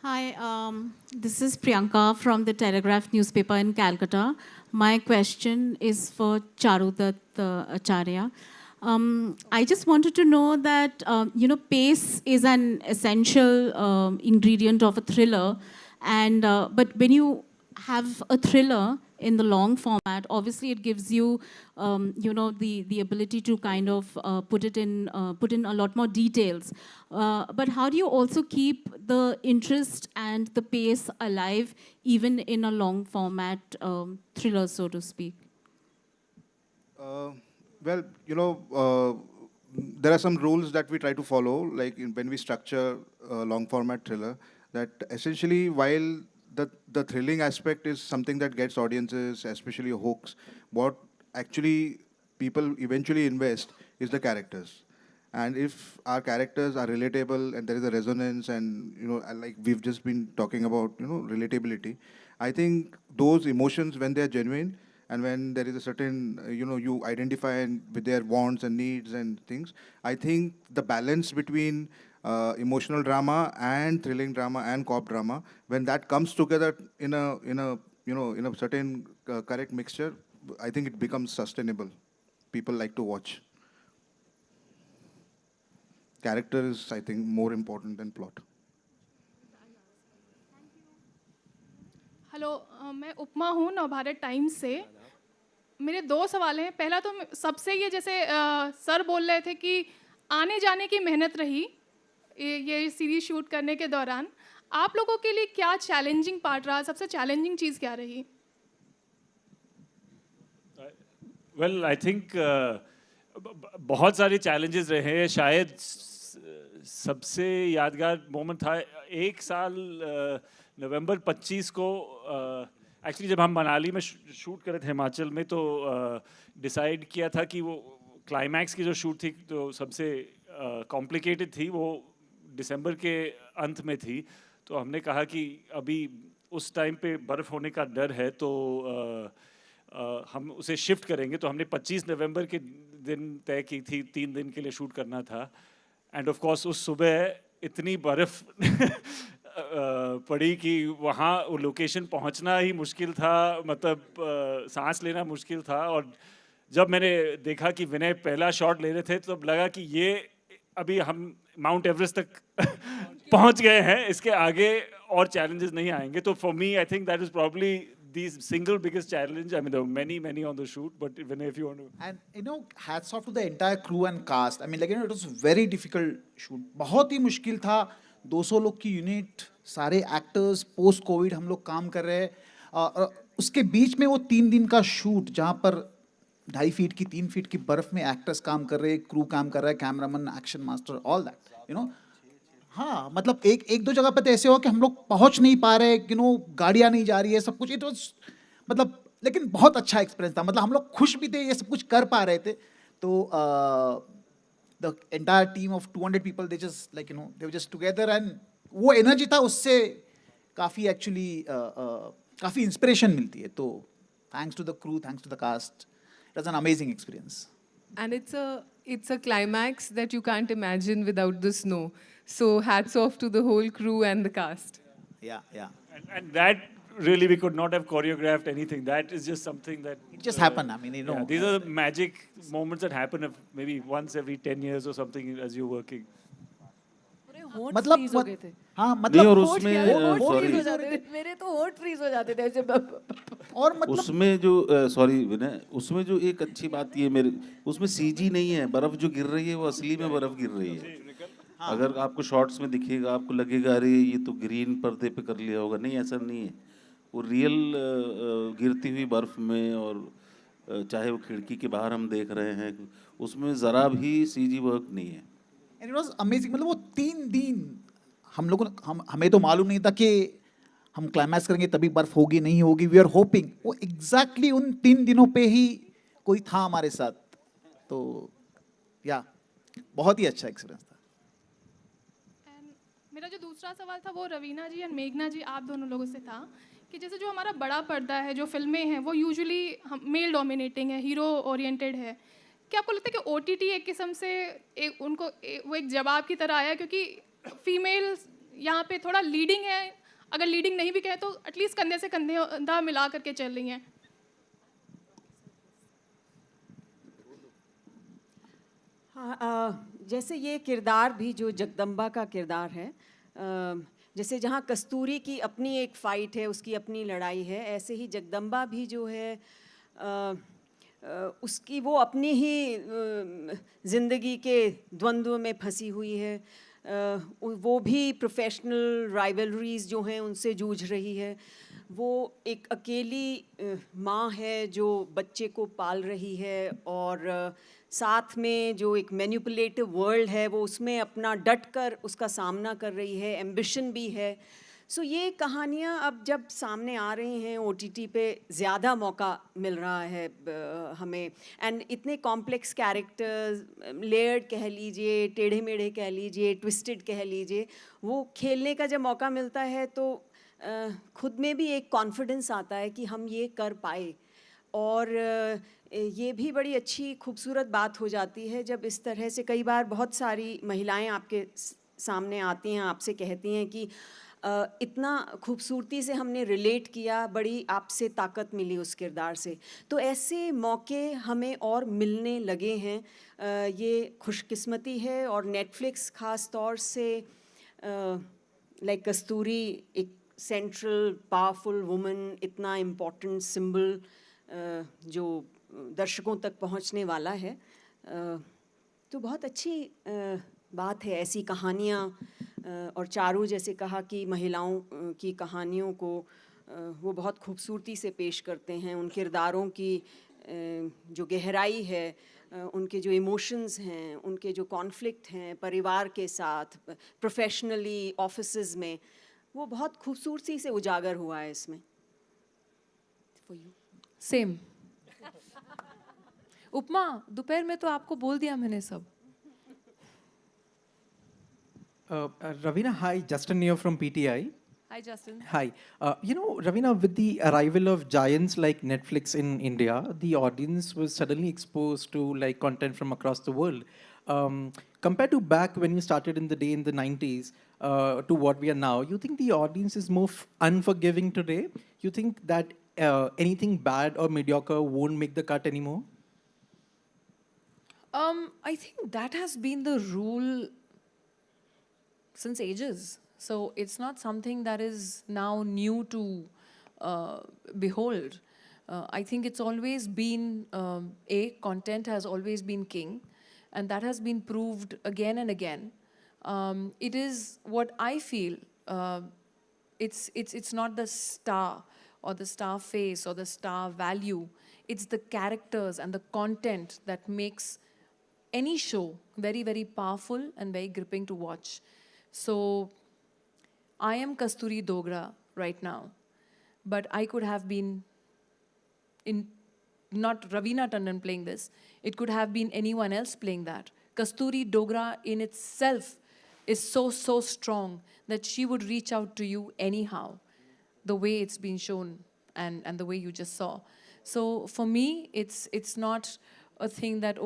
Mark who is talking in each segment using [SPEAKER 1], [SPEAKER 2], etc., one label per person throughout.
[SPEAKER 1] Hi, this is Priyanka from the Telegraph newspaper in Calcutta. My question is for Charudat Acharya. I just wanted to know that, pace is an essential ingredient of a thriller. But when you have a thriller in the long format, obviously it gives you, the ability to kind of put in a lot more details. But how do you also keep the interest and the pace alive, even in a long format thriller, so to speak?
[SPEAKER 2] Uh, well, there are some rules that we try to follow, like when we structure a long format thriller, that essentially while the thrilling aspect is something that gets audiences, especially hooks, what actually people eventually invest is the characters. And if our characters are relatable and there is a resonance and, like we've just been talking about, relatability, I think those emotions, when they're genuine, and when there is a certain, you identify with their wants and needs and things, I think the balance between emotional drama and thrilling drama and cop drama, when that comes together in a certain correct mixture, I think it becomes sustainable. People like to watch. Character is, I think, more important than plot.
[SPEAKER 3] Hello मैं उपमा हूँ Navbharat times से। मेरे दो सवाल हैं। पहला तो सबसे ये जैसे सर बोल रहे थे कि आने जाने की मेहनत रही ये सीरीज शूट करने के दौरान, आप लोगों के लिए क्या चैलेंजिंग पार्ट रहा, सबसे चैलेंजिंग चीज़ क्या रही?
[SPEAKER 4] वेल आई थिंक बहुत सारे चैलेंजेस रहे हैं। शायद सबसे यादगार मोमेंट था एक साल नवंबर 25 को, एक्चुअली जब हम मनाली में शूट कर रहे थे हिमाचल में, तो डिसाइड किया था कि वो क्लाइमैक्स की जो शूट थी तो सबसे कॉम्प्लिकेटेड थी, वो दिसंबर के अंत में थी। तो हमने कहा कि अभी उस टाइम पे बर्फ़ होने का डर है, तो हम उसे शिफ्ट करेंगे। तो हमने 25 नवंबर के दिन तय की थी, 3 दिन के लिए शूट करना था। एंड ऑफ कोर्स उस सुबह इतनी बर्फ़ पड़ी कि वहाँ वो लोकेशन पहुँचना ही मुश्किल था, मतलब सांस लेना मुश्किल था। और जब मैंने देखा कि विनय पहला शॉट ले रहे थे, तो अब लगा कि ये अभी हम माउंट एवरेस्ट तक पहुँच गए हैं, इसके आगे और चैलेंजेस नहीं आएंगे। तो for me I think that is probably the single biggest challenge. I mean, there were many on the shoot, but Vinay, if you want to.
[SPEAKER 5] And hats off to the entire crew and cast. I mean, it was very difficult shoot. बहुत ही मुश्किल था। 200 लोग की unit, सारे actors, post Covid हम लोग काम कर रहे हैं। उसके बीच में वो 3 दिन का शूट, जहाँ पर 2.5 फीट की 3 फीट की बर्फ में एक्टर्स काम कर रहे हैं, क्रू काम कर रहा है, cameraman, action master, all that. हाँ, मतलब एक दो जगह पे तो ऐसे हो कि हम लोग पहुंच नहीं पा रहे, गाड़ियाँ नहीं जा रही है, सब कुछ। इट वाज मतलब, लेकिन बहुत अच्छा एक्सपीरियंस था। मतलब हम लोग खुश भी थे, ये सब कुछ कर पा रहे थे। तो the entire team of 200 people, they just they were just together, and वो एनर्जी था, उससे काफ़ी एक्चुअली काफ़ी इंस्पिरेशन मिलती है। तो thanks to the crew, thanks to the cast, it was an amazing experience.
[SPEAKER 6] And it's a climax that you can't imagine without the snow. So hats off to the whole crew and the cast.
[SPEAKER 5] Yeah.
[SPEAKER 4] And that really we could not have choreographed anything. That is just something that
[SPEAKER 5] It just happened. I mean,
[SPEAKER 4] yeah, these are the magic moments that happen maybe once every 10 years or something as you're working.
[SPEAKER 5] मतलब
[SPEAKER 7] freeze हो गए थे।
[SPEAKER 5] हाँ,
[SPEAKER 8] नहीं,
[SPEAKER 5] मतलब
[SPEAKER 8] और
[SPEAKER 7] होठ
[SPEAKER 8] उसमें
[SPEAKER 7] क्या- होठ
[SPEAKER 8] सॉरी
[SPEAKER 7] फ्रीज हो जाते थे, मेरे तो होठ फ्रीज हो जाते थे ऐसे
[SPEAKER 5] और मतलब
[SPEAKER 8] उसमें जो सॉरी विनय, उसमें जो एक अच्छी बात ये मेरे, उसमें सीजी नहीं है। बर्फ जो गिर रही है वो असली में बर्फ गिर रही है। अगर आपको शॉर्ट्स में दिखेगा, आपको लगेगा अरे ये तो ग्रीन पर्दे पे कर लिया होगा, नहीं ऐसा नहीं है। वो रियल गिरती हुई बर्फ में, और चाहे वो खिड़की के बाहर हम देख रहे हैं, उसमें ज़रा भी सीजी वर्क नहीं है।
[SPEAKER 5] And it was amazing. मतलब वो 3 दिन हम लोगों हमें तो मालूम नहीं था कि हम क्लाइमैक्स करेंगे तभी बर्फ होगी नहीं होगी। वी आर होपिंग वो एग्जैक्टली उन 3 दिनों पे ही कोई था हमारे साथ। तो या बहुत ही अच्छा एक्सपीरियंस था।
[SPEAKER 3] एंड मेरा जो दूसरा सवाल था वो रवीना जी एंड मेघना जी, आप दोनों लोगों से था कि जैसे जो हमारा बड़ा पर्दा है, जो फिल्में हैं, वो यूजुअली मेल डोमिनेटिंग है, हीरो ओरिएंटेड है। क्या आपको लगता है कि OTT एक किस्म से वो एक जवाब की तरह आया, क्योंकि फीमेल यहाँ पे थोड़ा लीडिंग है, अगर लीडिंग नहीं भी कहे तो एटलीस्ट कंधे से कंधा मिला करके चल रही हैं।
[SPEAKER 9] हाँ, जैसे ये किरदार भी जो जगदम्बा का किरदार है, जैसे जहाँ कस्तूरी की अपनी एक फ़ाइट है, उसकी अपनी लड़ाई है, ऐसे ही जगदम्बा भी जो है उसकी वो अपनी ही ज़िंदगी के द्वंद्व में फंसी हुई है। वो भी प्रोफेशनल राइवलरीज़ जो हैं उनसे जूझ रही है। वो एक अकेली माँ है जो बच्चे को पाल रही है, और साथ में जो एक मैनिपुलेटिव वर्ल्ड है वो उसमें अपना डट कर उसका सामना कर रही है, एम्बिशन भी है। सो ये कहानियाँ अब जब सामने आ रही हैं OTT पे, ज़्यादा मौका मिल रहा है हमें, एंड इतने कॉम्प्लेक्स कैरेक्टर्स, लेयर्ड कह लीजिए, टेढ़े मेढ़े कह लीजिए, ट्विस्टेड कह लीजिए, वो खेलने का जब मौका मिलता है तो खुद में भी एक कॉन्फिडेंस आता है कि हम ये कर पाए। और ये भी बड़ी अच्छी खूबसूरत बात हो जाती है जब इस तरह से कई बार बहुत सारी महिलाएं आपके सामने आती हैं, आपसे कहती हैं कि इतना खूबसूरती से हमने रिलेट किया, बड़ी आपसे ताकत मिली उस किरदार से। तो ऐसे मौके हमें और मिलने लगे हैं, ये खुशकिस्मती है। और नेटफ्लिक्स ख़ास तौर से लाइक कस्तूरी एक सेंट्रल पावरफुल वुमन, इतना इम्पोर्टेंट सिंबल जो दर्शकों तक पहुंचने वाला है, तो बहुत अच्छी बात है ऐसी कहानियाँ। और चारू जैसे कहा कि महिलाओं की कहानियों को वो बहुत खूबसूरती से पेश करते हैं, उन किरदारों की जो गहराई है, उनके जो इमोशंस हैं, उनके जो कॉन्फ्लिक्ट हैं परिवार के साथ, प्रोफेशनली, ऑफिसेज में, वो बहुत खूबसूरती से उजागर हुआ है इसमें। For you.
[SPEAKER 6] सेम। उपमा, दोपहर में तो आपको बोल दिया मैंने सब।
[SPEAKER 10] Ravina, hi, Justin here from PTI.
[SPEAKER 6] Hi, Justin.
[SPEAKER 10] Hi. Ravina, with the arrival of giants like Netflix in India, the audience was suddenly exposed to like content from across the world. Compared to back when you started in the day in the 90s to what we are now, you think the audience is more unforgiving today? You think that anything bad or mediocre won't make the cut anymore?
[SPEAKER 7] I think that has been the rule since ages. So it's not something that is now new to behold. I think it's always been, content has always been king, and that has been proved again and again. It is what I feel, it's not the star or the star face or the star value. It's the characters and the content that makes any show very, very powerful and very gripping to watch. So I am Kasturi Dogra right now, but I could have been in not Ravina Tandon playing this. It could have been anyone else playing that. Kasturi Dogra in itself is so strong that she would reach out to you anyhow, the way it's been shown and the way you just saw. So for me, it's not a thing that,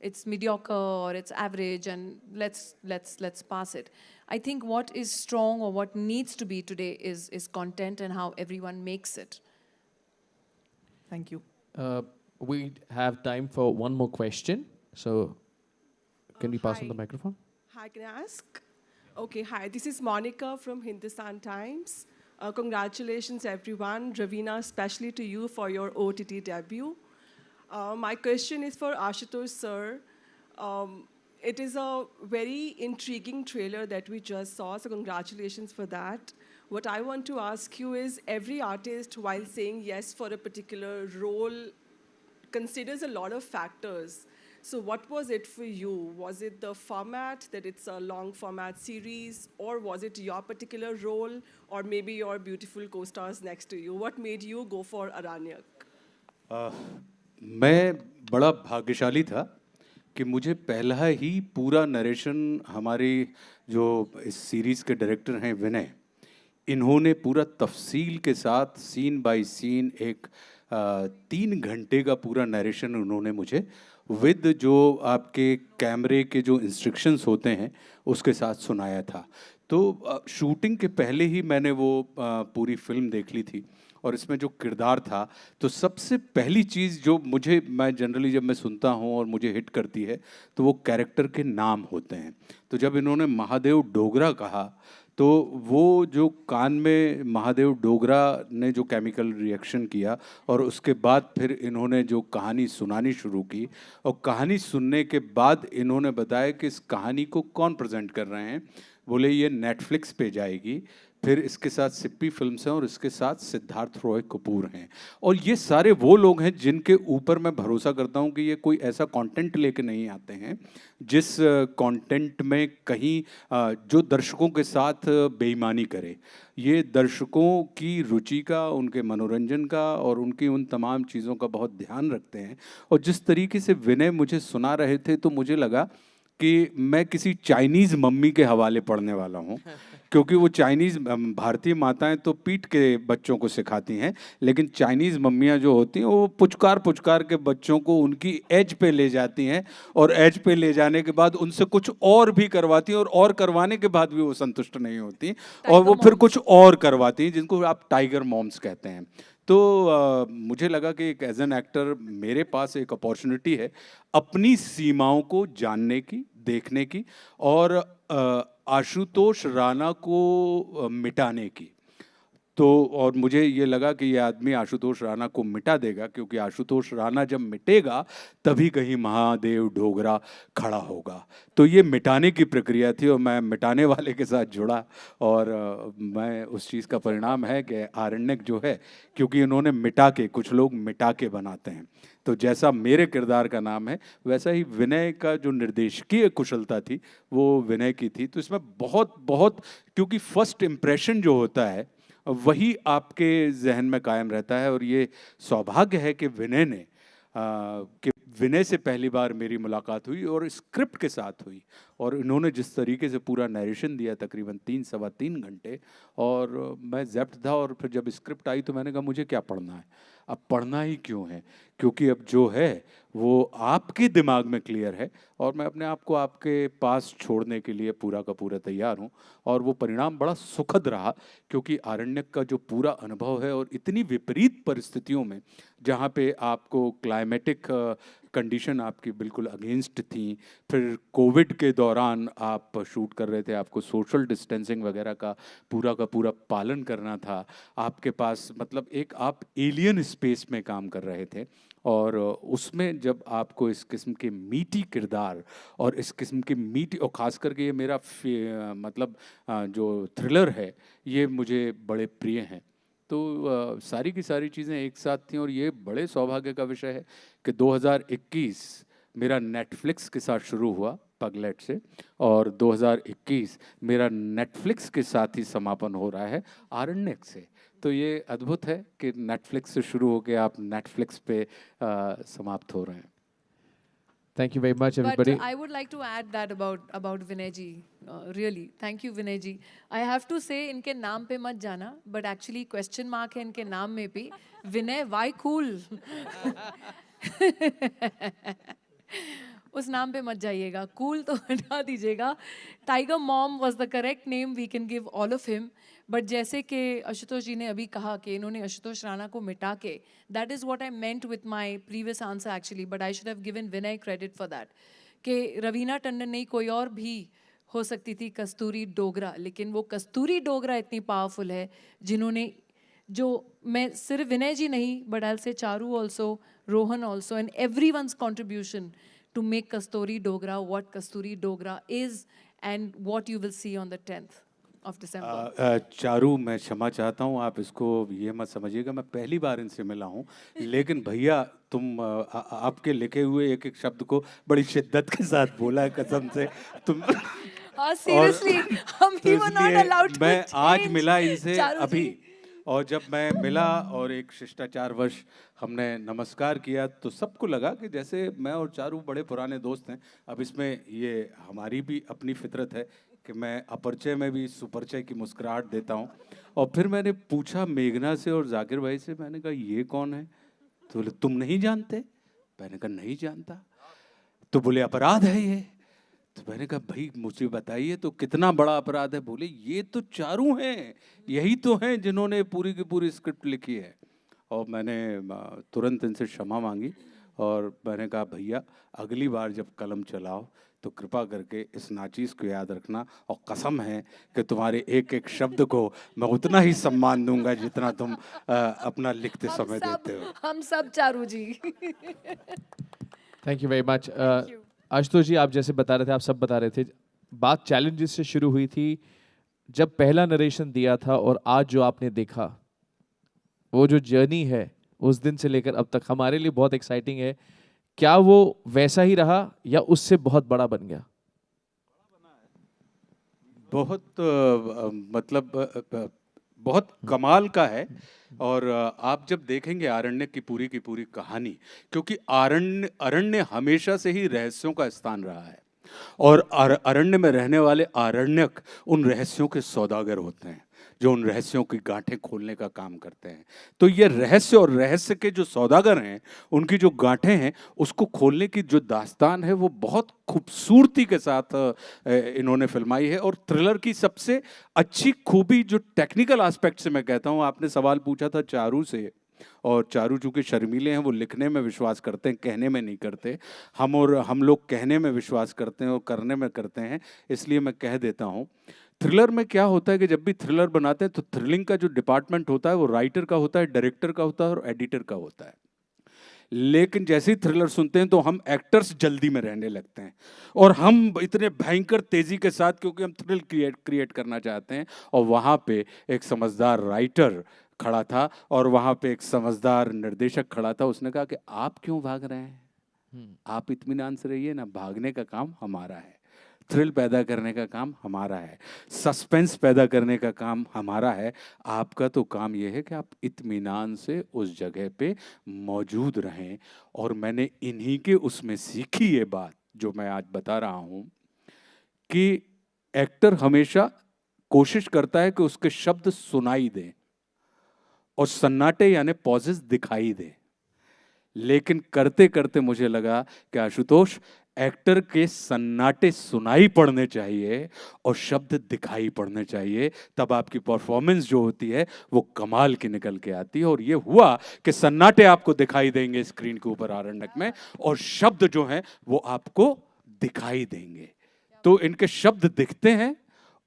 [SPEAKER 7] it's mediocre or it's average and let's pass it. I think what is strong or what needs to be today is content and how everyone makes it.
[SPEAKER 10] Thank you.
[SPEAKER 11] We have time for one more question. So can we pass on the microphone?
[SPEAKER 12] Hi, can I ask? Okay, hi, this is Monica from Hindustan Times. Congratulations, everyone. Ravina, especially to you for your OTT debut. My question is for Ashutosh sir. It is a very intriguing trailer that we just saw, so congratulations for that. What I want to ask you is, every artist, while saying yes for a particular role, considers a lot of factors. So what was it for you? Was it the format, that it's a long format series, or was it your particular role, or maybe your beautiful co-stars next to you? What made you go for Aranyak?
[SPEAKER 13] मैं बड़ा भाग्यशाली था कि मुझे पहला ही पूरा narration हमारे जो इस सीरीज़ के डायरेक्टर हैं विनय, इन्होंने पूरा तफसील के साथ सीन बाय सीन एक 3 घंटे का पूरा नरेशन उन्होंने मुझे विद जो आपके कैमरे के जो इंस्ट्रक्शंस होते हैं उसके साथ सुनाया था। तो शूटिंग के पहले ही मैंने वो पूरी फिल्म देख ली थी और इसमें जो किरदार था, तो सबसे पहली चीज़ जो मैं जनरली जब मैं सुनता हूँ और मुझे हिट करती है तो वो कैरेक्टर के नाम होते हैं। तो जब इन्होंने महादेव डोगरा कहा तो वो जो कान में महादेव डोगरा ने जो केमिकल रिएक्शन किया और उसके बाद फिर इन्होंने जो कहानी सुनानी शुरू की और कहानी सुनने के बाद इन्होंने बताया कि इस कहानी को कौन प्रेजेंट कर रहे हैं। बोले ये नेटफ्लिक्स पे जाएगी, फिर इसके साथ सिप्पी फिल्म्स हैं और इसके साथ सिद्धार्थ रॉय कपूर हैं। और ये सारे वो लोग हैं जिनके ऊपर मैं भरोसा करता हूँ कि ये कोई ऐसा कंटेंट लेके नहीं आते हैं जिस कंटेंट में कहीं जो दर्शकों के साथ बेईमानी करे। ये दर्शकों की रुचि का, उनके मनोरंजन का और उनकी उन तमाम चीज़ों का बहुत ध्यान रखते हैं। और जिस तरीके से विनय मुझे सुना रहे थे तो मुझे लगा कि मैं किसी चाइनीज़ मम्मी के हवाले पढ़ने वाला हूँ, क्योंकि वो चाइनीज़ भारतीय माताएं तो पीट के बच्चों को सिखाती हैं, लेकिन चाइनीज़ मम्मियाँ जो होती हैं वो पुचकार पुचकार के बच्चों को उनकी एज पे ले जाती हैं और एज पे ले जाने के बाद उनसे कुछ और भी करवाती हैं और करवाने के बाद भी वो संतुष्ट नहीं होती और वो फिर कुछ और करवाती हैं, जिनको आप टाइगर मॉम्स कहते हैं। तो मुझे लगा कि एक एज एन एक्टर मेरे पास एक अपॉर्चुनिटी है अपनी सीमाओं को जानने की, देखने की और आशुतोष राणा को मिटाने की। तो और मुझे ये लगा कि ये आदमी आशुतोष राणा को मिटा देगा, क्योंकि आशुतोष राणा जब मिटेगा तभी कहीं महादेव डोगरा खड़ा होगा। तो ये मिटाने की प्रक्रिया थी और मैं मिटाने वाले के साथ जुड़ा और मैं उस चीज़ का परिणाम है कि आरण्यक जो है, क्योंकि इन्होंने मिटा के, कुछ लोग मिटा के बनाते हैं, तो जैसा मेरे किरदार का नाम है वैसा ही विनय का जो निर्देशकीय कुशलता थी वो विनय की थी। तो इसमें बहुत बहुत, क्योंकि फर्स्ट इम्प्रेशन जो होता है वही आपके जहन में कायम रहता है और ये सौभाग्य है कि विनय से पहली बार मेरी मुलाकात हुई और स्क्रिप्ट के साथ हुई और इन्होंने जिस तरीके से पूरा नरेशन दिया तकरीबन 3-3.25 घंटे, और मैं ज़ब्त था। और फिर जब स्क्रिप्ट आई तो मैंने कहा मुझे क्या पढ़ना है, अब पढ़ना ही क्यों है, क्योंकि अब जो है वो आपके दिमाग में क्लियर है और मैं अपने आप को आपके पास छोड़ने के लिए पूरा का पूरा तैयार हूँ। और वो परिणाम बड़ा सुखद रहा, क्योंकि आरण्यक का जो पूरा अनुभव है और इतनी विपरीत परिस्थितियों में जहाँ पे आपको क्लाइमेटिक कंडीशन आपकी बिल्कुल अगेंस्ट थी, फिर कोविड के दौरान आप शूट कर रहे थे, आपको सोशल डिस्टेंसिंग वगैरह का पूरा पालन करना था, आपके पास मतलब एक आप एलियन स्पेस में काम कर रहे थे और उसमें जब आपको इस किस्म के मीठी किरदार और इस किस्म के मीठी, और ख़ास करके ये मेरा मतलब जो थ्रिलर है ये मुझे बड़े प्रिय हैं। तो सारी की सारी चीज़ें एक साथ थीं और ये बड़े सौभाग्य का विषय है कि 2021 मेरा नेटफ्लिक्स के साथ शुरू हुआ पगलेट से और 2021 मेरा नेटफ्लिक्स के साथ ही समापन हो रहा है आरण्यक से। तो ये अद्भुत है कि नेटफ्लिक्स से शुरू होकर आप नेटफ्लिक्स पे समाप्त हो रहे हैं।
[SPEAKER 11] Thank you very much, everybody.
[SPEAKER 7] But I would like to add that about Vinay ji. Really, thank you, Vinay ji. I have to say, इनके नाम पे मत जाना, but actually question mark है इनके नाम में भी. Vinay, why cool? उस नाम पे मत जाइएगा, cool तो हटा दीजिएगा. Tiger Mom was the correct name we can give all of him. But जैसे कि आशुतोष जी ने अभी कहा कि इन्होंने आशुतोष राणा को मिटा के, that is what I meant with my previous answer actually, but I should have given Vinay credit for that कि रवीना टंडन नहीं कोई और भी हो सकती थी कस्तूरी डोगरा, लेकिन वो कस्तूरी डोगरा इतनी पावरफुल है जिन्होंने, जो मैं सिर्फ विनय जी नहीं but I will say Charu also, Rohan also and everyone's contribution to make Kasturi Dogra what Kasturi Dogra is and what you will see on the 10th of December.
[SPEAKER 13] Charu, मैं क्षमा चाहता हूँ, आप इसको ये मत समझिएगा, मैं पहली बार इनसे मिला हूँ, लेकिन भैया तुम आपके लिखे हुए एक एक शब्द को बड़ी शिद्दत के साथ बोला है, कसम से तुम।
[SPEAKER 7] Seriously, हम ही were not allowed to
[SPEAKER 13] मैं आज
[SPEAKER 7] change.
[SPEAKER 13] मिला इनसे
[SPEAKER 7] चारू
[SPEAKER 13] अभी,
[SPEAKER 7] जी।
[SPEAKER 13] और जब मैं मिला और एक शिष्टाचारवश हमने नमस्कार किया तो सबको लगा कि जैसे मैं और चारू बड़े पुराने दोस्त हैं। अब इसमें ये हमारी भी अपनी फितरत है कि मैं अपरिचय में भी सुपरिचय की मुस्कुराहट देता हूँ। और फिर मैंने पूछा मेघना से और जाकिर भाई से, मैंने कहा ये कौन है, तो बोले तुम नहीं जानते? मैंने कहा नहीं जानता। तो बोले अपराध है ये। तो मैंने कहा भाई मुझे बताइए तो कितना बड़ा अपराध है। बोले ये तो चारू हैं, यही तो हैं जिन्होंने पूरी की पूरी स्क्रिप्ट लिखी है। और मैंने तुरंत इनसे क्षमा मांगी और मैंने कहा भैया अगली बार जब कलम चलाओ तो कृपा करके इस नाचीज को याद रखना, और कसम है कि तुम्हारे एक एक शब्द को मैं उतना ही सम्मान दूंगा जितना तुम अपना लिखते समय देते हो।
[SPEAKER 7] हम सब Charu ji.
[SPEAKER 11] Thank you very much. Ashutosh ji, आप जैसे बता रहे थे, आप सब बता रहे थे, बात चैलेंजेस से शुरू हुई थी। जब पहला नरेशन दिया था और आज जो आपने देखा, वो जो जर्नी है उस दिन से लेकर अब तक हमारे लिए बहुत एक्साइटिंग है। क्या वो वैसा ही रहा या उससे बहुत बड़ा बन गया?
[SPEAKER 13] बहुत बहुत कमाल का है। और आप जब देखेंगे आरण्यक की पूरी कहानी, क्योंकि अरण्य हमेशा से ही रहस्यों का स्थान रहा है, और अरण्य में रहने वाले आरण्यक उन रहस्यों के सौदागर होते हैं जो उन रहस्यों की गांठें खोलने का काम करते हैं। तो ये रहस्य और रहस्य के जो सौदागर हैं, उनकी जो गांठें हैं, उसको खोलने की जो दास्तान है वो बहुत खूबसूरती के साथ इन्होंने फिल्माई है। और थ्रिलर की सबसे अच्छी खूबी जो टेक्निकल एस्पेक्ट से मैं कहता हूँ, आपने सवाल पूछा था चारू से, और चारू चूँकि शर्मीले हैं, वो लिखने में विश्वास करते हैं, कहने में नहीं करते। हम लोग कहने में विश्वास करते हैं और करने में करते हैं, इसलिए मैं कह देता हूँ। थ्रिलर में क्या होता है कि जब भी थ्रिलर बनाते हैं तो थ्रिलिंग का जो डिपार्टमेंट होता है वो राइटर का होता है, डायरेक्टर का होता है और एडिटर का होता है। लेकिन जैसे ही थ्रिलर सुनते हैं तो हम एक्टर्स जल्दी में रहने लगते हैं, और हम इतने भयंकर तेजी के साथ, क्योंकि हम थ्रिल क्रिएट करना चाहते हैं। और वहाँ पे एक समझदार राइटर खड़ा था और वहाँ पे एक समझदार निर्देशक खड़ा था। उसने कहा कि आप क्यों भाग रहे हैं, आप इत्मीनान से रहिए ना, भागने का काम हमारा है, थ्रिल पैदा करने का काम हमारा है, सस्पेंस पैदा करने का काम हमारा है। आपका तो काम यह है कि आप इत्मीनान से उस जगह पे मौजूद रहें। और मैंने इन्हीं के उसमें सीखी ये बात जो मैं आज बता रहा हूँ कि एक्टर हमेशा कोशिश करता है कि उसके शब्द सुनाई दें और सन्नाटे यानी पॉजेस दिखाई दें। लेकिन करते करते मुझे लगा कि आशुतोष, एक्टर के सन्नाटे सुनाई पड़ने चाहिए और शब्द दिखाई पड़ने चाहिए, तब आपकी परफॉर्मेंस जो होती है वो कमाल की निकल के आती है। और ये हुआ कि सन्नाटे आपको दिखाई देंगे स्क्रीन के ऊपर आरण्यक में, और शब्द जो हैं वो आपको दिखाई देंगे। तो इनके शब्द दिखते हैं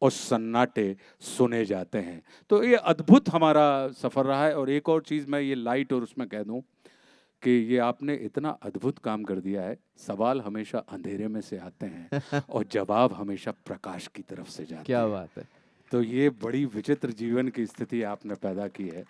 [SPEAKER 13] और सन्नाटे सुने जाते हैं। तो ये अद्भुत हमारा सफ़र रहा है। और एक और चीज़ मैं ये लाइट और उसमें कह दूं कि ये आपने इतना अद्भुत काम कर दिया है। सवाल हमेशा अंधेरे में से आते हैं और जवाब हमेशा प्रकाश की तरफ से जाते हैं।
[SPEAKER 11] क्या बात है।
[SPEAKER 13] तो ये बड़ी विचित्र जीवन की स्थिति आपने पैदा की है,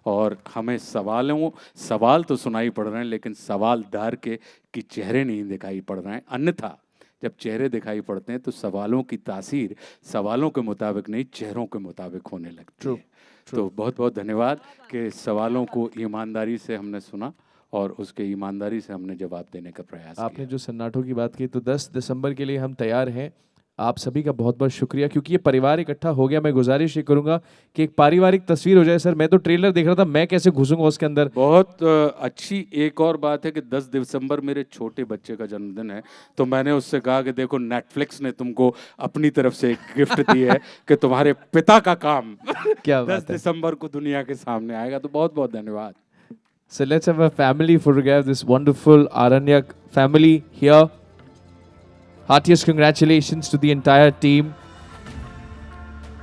[SPEAKER 13] और हमें सवाल तो सुनाई पड़ रहे हैं, लेकिन सवालदार के चेहरे नहीं दिखाई पड़ रहे हैं। अन्यथा जब चेहरे दिखाई पड़ते हैं तो सवालों की तासीर सवालों के मुताबिक नहीं, चेहरों के मुताबिक होने लगती है। तो बहुत बहुत धन्यवाद कि सवालों को ईमानदारी से हमने सुना और उसके ईमानदारी से हमने जवाब देने का प्रयास
[SPEAKER 11] आपने जो सन्नाटों की बात की, तो 10 दिसंबर के लिए हम तैयार हैं। आप सभी का बहुत बहुत शुक्रिया, क्योंकि ये परिवार इकट्ठा हो गया। मैं गुजारिश ये करूंगा कि एक पारिवारिक तस्वीर हो जाए। सर, मैं तो ट्रेलर देख रहा था, मैं कैसे घुसूंगा उसके अंदर।
[SPEAKER 13] बहुत अच्छी एक और बात है कि 10 दिसंबर मेरे छोटे बच्चे का जन्मदिन है, तो मैंने उससे कहा कि देखो नेटफ्लिक्स ने तुमको अपनी तरफ से एक गिफ्ट दी है कि तुम्हारे पिता का काम
[SPEAKER 11] क्या
[SPEAKER 13] 10 दिसंबर को दुनिया के सामने आएगा। तो बहुत बहुत धन्यवाद।
[SPEAKER 11] So let's have a family photograph, this wonderful Aranyak family here. Heartiest congratulations to the entire team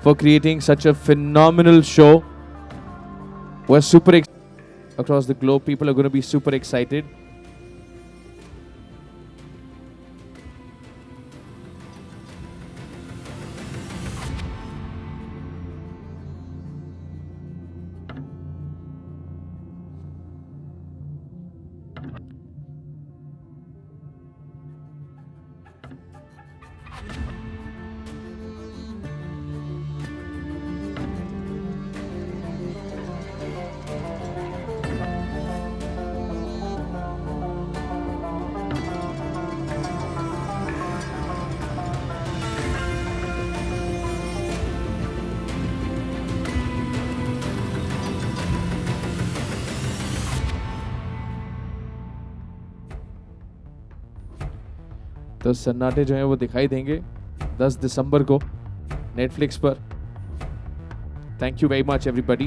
[SPEAKER 11] for creating such a phenomenal show. We're super excited across the globe. People are going to be super excited. तो सन्नाटे जो हैं वो दिखाई देंगे 10 दिसंबर को Netflix पर. Thank you very much, everybody.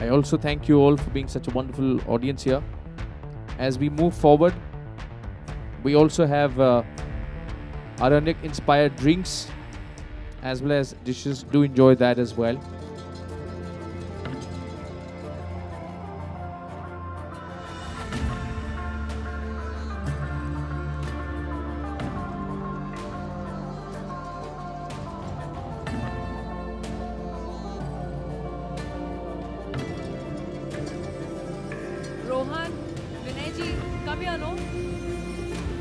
[SPEAKER 11] I also thank you all for being such a wonderful audience here. As we move forward, we also have Aranyak inspired drinks as well as dishes. Do enjoy that as well.
[SPEAKER 7] Rohan, Vinay ji, come here, no?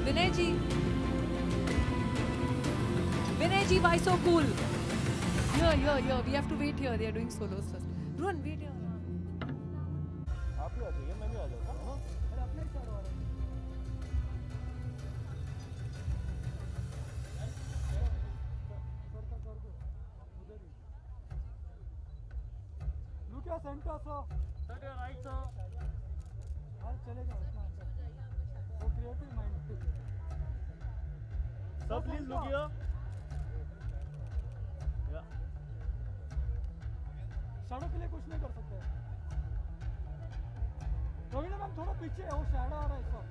[SPEAKER 7] Vinay ji. Vinay ji, why so cool? Here. We have to wait here. They are doing solos first. Rohan, wait here.
[SPEAKER 14] Look your center, sir. Set your right, sir. चलेगा उतना वो creative mind. Sir please look here. Shadow के लिए कुछ नहीं कर सकते. Raveena ma'am थोड़ा पीछे वो शैडो आ रहा है सर.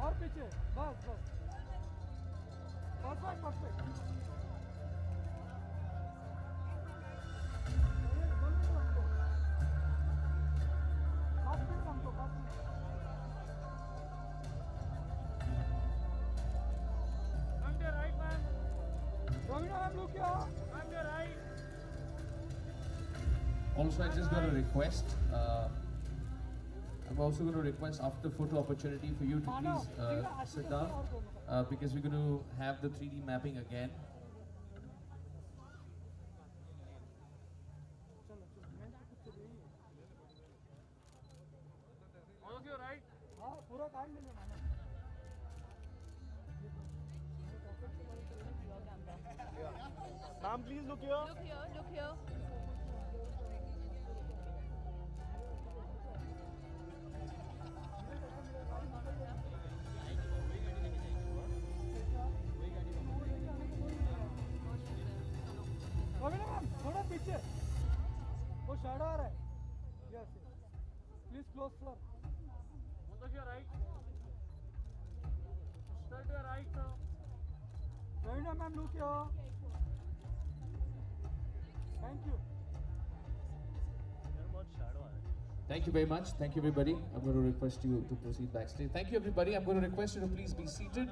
[SPEAKER 14] और पीछे बस. Perfect.
[SPEAKER 11] Also, I just got a request. I'm also going to request after photo opportunity for you to please sit down because we're going to have the 3D mapping again.
[SPEAKER 14] All of you right? हाँ पूरा काट लेंगे मैंने. Ma'am, please look here.
[SPEAKER 7] Look here.
[SPEAKER 14] Raveena ma'am थोड़ा पीछे वो shadow आ रहा है. Yes please close sir. Both of you right. Straight to your right, sir. Raveena ma'am look here. Thank you.
[SPEAKER 11] Thank you very much. Thank you, everybody. I'm going to request you to proceed backstage. Thank you, everybody. I'm going to request you to please be seated.